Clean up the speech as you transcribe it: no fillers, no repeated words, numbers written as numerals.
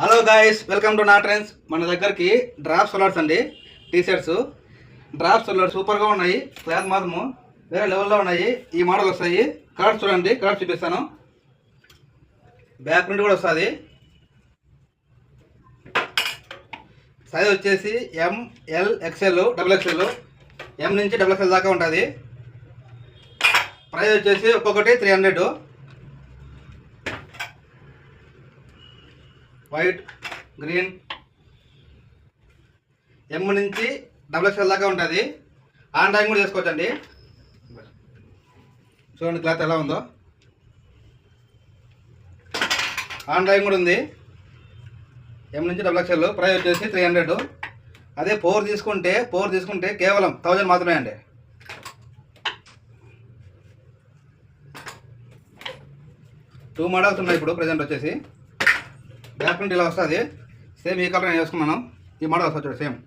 Hello guys, welcome to నా trends. మన దగ్గరికి డ్రాప్ సోలార్స్ అండి, టీ షర్ట్స్. డ్రాప్ సోలార్ సూపర్గా ఉన్నాయి. క్లాత్ మాత్రము వేరే లెవెల్లో ఉన్నాయి. ఈ మోడల్ వస్తాయి. కలర్స్ చూడండి, కలర్స్ చూపిస్తాను. బ్యాక్ ప్రింట్ కూడా వస్తుంది. సైజ్ వచ్చేసి ML XL XXL, M నుంచి XXL దాకా ఉంటుంది. ప్రైస్ వచ్చేసి ఒక్కొక్కటి 300. వైట్, గ్రీన్, M నుంచి XXL దాకా ఉంటుంది. ఆన్ టైం కూడా చేసుకోవచ్చండి. చూడండి క్లాత్ ఎలా ఉందో. ఆన్ టైం కూడా ఉంది. M నుంచి XXL. ప్రైస్ వచ్చేసి 300. అదే 4 తీసుకుంటే కేవలం 1000 మాత్రమే అండి. టూ మోడల్స్ ఉన్నాయి ఇప్పుడు ప్రజెంట్ వచ్చేసి. బ్యాక్ ప్రింట్ ఇలా వస్తుంది. సేమ్ ఈ కలర్ నేను వేసుకున్నాను. ఈ మోడల్ వస్తుంది చూడండి సేమ్.